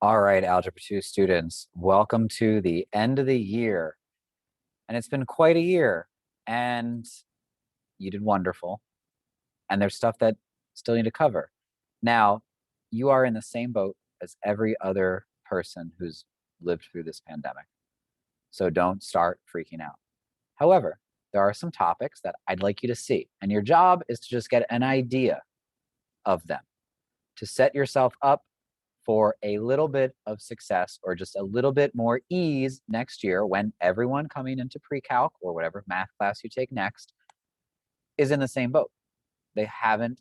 All right, Algebra 2 students, welcome to the end of the year. And it's been quite a year, and you did wonderful. And there's stuff that still need to cover. Now, you are in the same boat as every other person who's lived through this pandemic. So don't start freaking out. However, there are some topics that I'd like you to see, and your job is to just get an idea of them, to set yourself up for a little bit of success or just a little bit more ease next year when everyone coming into pre-calc or whatever math class you take next is in the same boat. They haven't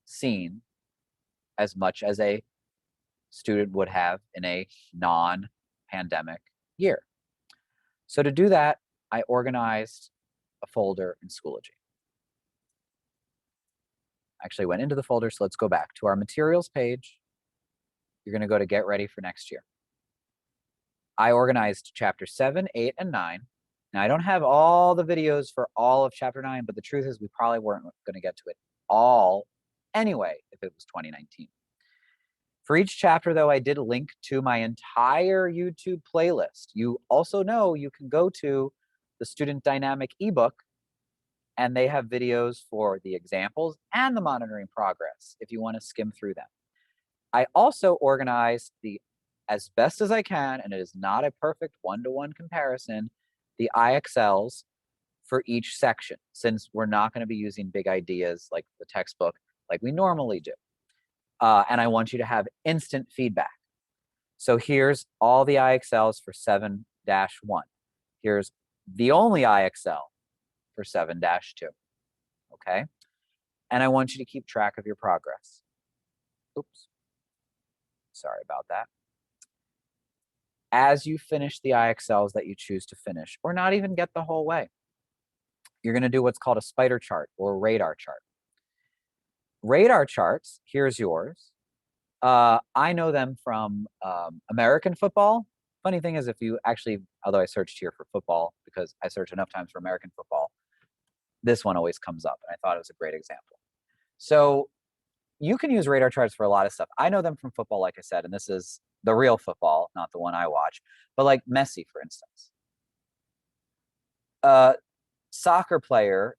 seen as much as a student would have in a non-pandemic year. So to do that, I organized a folder in Schoology. I actually went into the folder, so let's go back to our materials page. You're going to go to Get Ready for Next Year. I organized chapter 7, 8, and 9. Now, I don't have all the videos for all of chapter 9, but the truth is we probably weren't going to get to it all anyway if it was 2019. For each chapter, though, I did link to my entire YouTube playlist. You also know you can go to the Student Dynamic ebook, and they have videos for the examples and the monitoring progress if you want to skim through them. I also organized as best as I can, and it is not a perfect one-to-one comparison, the IXLs for each section, since we're not going to be using big ideas like the textbook like we normally do. And I want you to have instant feedback. So here's all the IXLs for 7-1. Here's the only IXL for 7-2, okay? And I want you to keep track of your progress. Oops. Sorry about that. As you finish the IXLs that you choose to finish, or not even get the whole way, you're going to do what's called a spider chart or a radar chart. Radar charts, here's yours. I know them from American football. Funny thing is, if you actually, although I searched here for football because I searched enough times for American football, this one always comes up, and I thought it was a great example. So you can use radar charts for a lot of stuff. I know them from football, like I said, and this is the real football, not the one I watch, but like Messi, for instance. A soccer player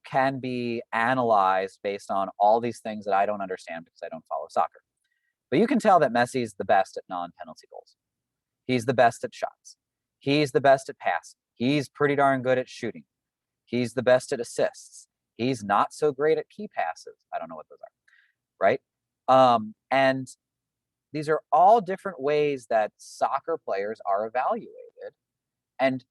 can be analyzed based on all these things that I don't understand because I don't follow soccer. But you can tell that Messi is the best at non-penalty goals. He's the best at shots. He's the best at passing. He's pretty darn good at shooting. He's the best at assists. He's not so great at key passes. I don't know what those are, right? And these are all different ways that soccer players are evaluated. And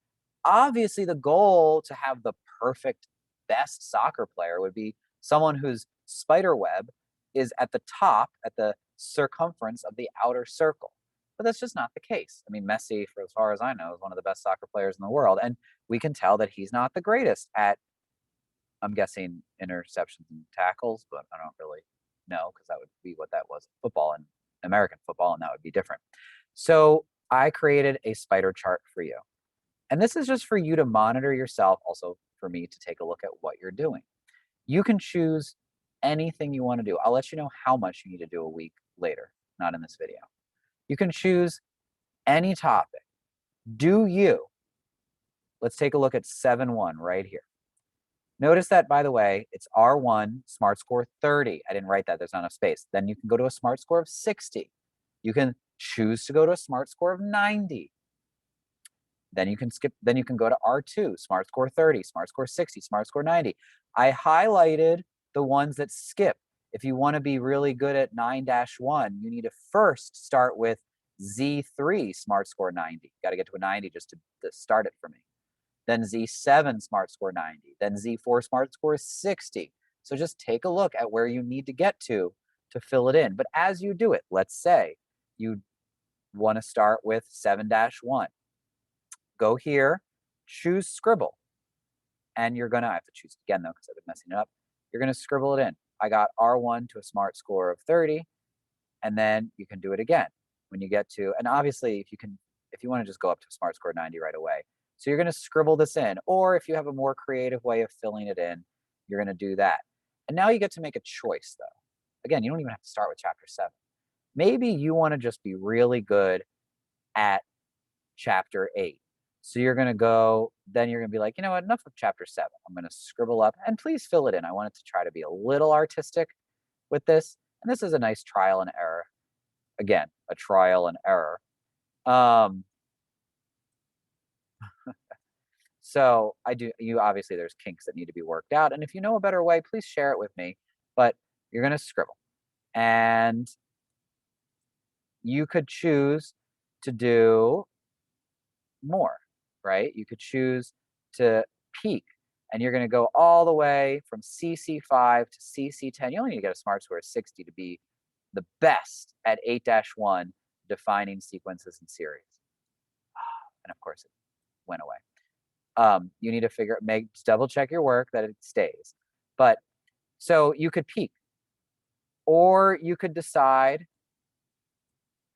obviously the goal to have the perfect best soccer player would be someone whose spider web is at the top, at the circumference of the outer circle. But that's just not the case. I mean, Messi, for as far as I know, is one of the best soccer players in the world. And we can tell that he's not the greatest at, I'm guessing, interceptions and tackles, but I don't really know because that would be what that was in football and American football, and that would be different. So I created a spider chart for you. And this is just for you to monitor yourself, also for me to take a look at what you're doing. You can choose anything you want to do. I'll let you know how much you need to do a week later, not in this video. You can choose any topic. Do you? Let's take a look at 7-1 right here. Notice that, by the way, it's R1, smart score 30. I didn't write that, there's not enough space. Then you can go to a smart score of 60. You can choose to go to a smart score of 90. Then you can go to R2, smart score 30, smart score 60, smart score 90. I highlighted the ones that skip. If you want to be really good at 9-1, you need to first start with Z3, smart score 90. Got to get to a 90 just to start it for me. Then Z7, smart score 90. Then Z4, smart score 60. So just take a look at where you need to get to fill it in. But as you do it, let's say you want to start with 7-1. Go here, choose scribble. And you're going to, I have to choose it again though, because I've been messing it up. You're going to scribble it in. I got R1 to a smart score of 30, and then you can do it again when you get to, and obviously if you want to just go up to a smart score 90 right away. So you're going to scribble this in, or if you have a more creative way of filling it in, you're going to do that. And now you get to make a choice though. Again, you don't even have to start with chapter 7. Maybe you want to just be really good at chapter 8. So you're going to go, then you're going to be like, you know what, enough of chapter 7. I'm going to scribble up and please fill it in. I want it to try to be a little artistic with this. And this is a nice trial and error. Again, a trial and error. So you obviously there's kinks that need to be worked out. And if you know a better way, please share it with me. But you're going to scribble. And you could choose to do more, right? You could choose to peak and you're going to go all the way from CC5 to CC10. You only need to get a smart score of 60 to be the best at 8-1 defining sequences and series. And of course, it went away. You need to double check your work that it stays. But so you could peak, or you could decide,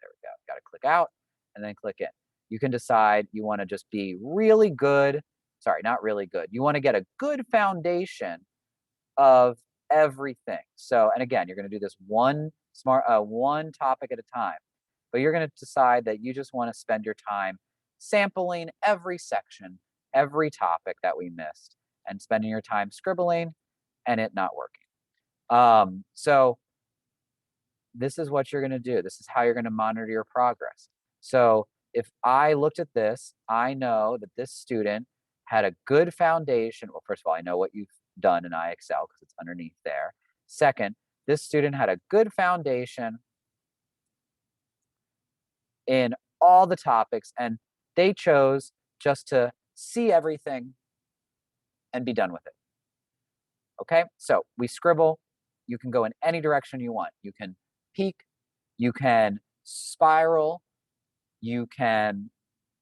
there we go, got to click out and then click in. You can decide you want to just be really good. Sorry, not really good. You want to get a good foundation of everything. So, and again, you're going to do this one topic at a time, but you're going to decide that you just want to spend your time sampling every section, every topic that we missed, and spending your time scribbling and it not working. So this is what you're going to do. This is how you're going to monitor your progress. So if I looked at this, I know that this student had a good foundation. Well, first of all, I know what you've done in IXL because it's underneath there. Second, this student had a good foundation in all the topics, and they chose just to see everything and be done with it. Okay, so we scribble. You can go in any direction you want. You can peak, you can spiral, you can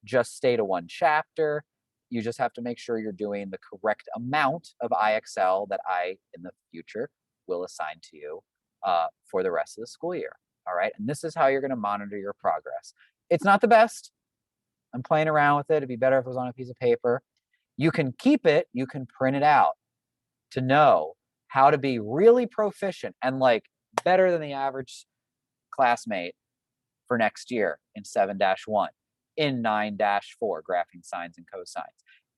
just stay to one chapter. You just have to make sure you're doing the correct amount of IXL that I, in the future, will assign to you for the rest of the school year. All right, and this is how you're going to monitor your progress. It's not the best. I'm playing around with it. It'd be better if it was on a piece of paper. You can keep it. You can print it out to know how to be really proficient and like better than the average classmate for next year in 7-1, in 9-4, graphing sines and cosines,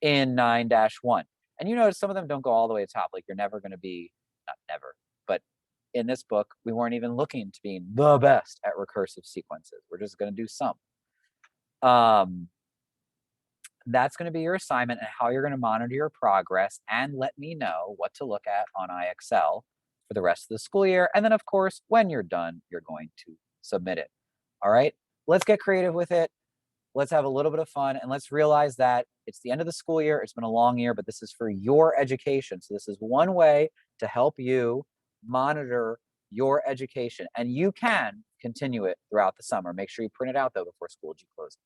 in 9-1. And you notice some of them don't go all the way to the top. Like you're never going to be, not never, but in this book, we weren't even looking to being the best at recursive sequences. We're just going to do some. That's going to be your assignment and how you're going to monitor your progress, and let me know what to look at on IXL for the rest of the school year. And then, of course, when you're done, you're going to submit it. All right, let's get creative with it. Let's have a little bit of fun, and let's realize that it's the end of the school year. It's been a long year, but this is for your education. So this is one way to help you monitor your education, and you can continue it throughout the summer. Make sure you print it out, though, before school closes.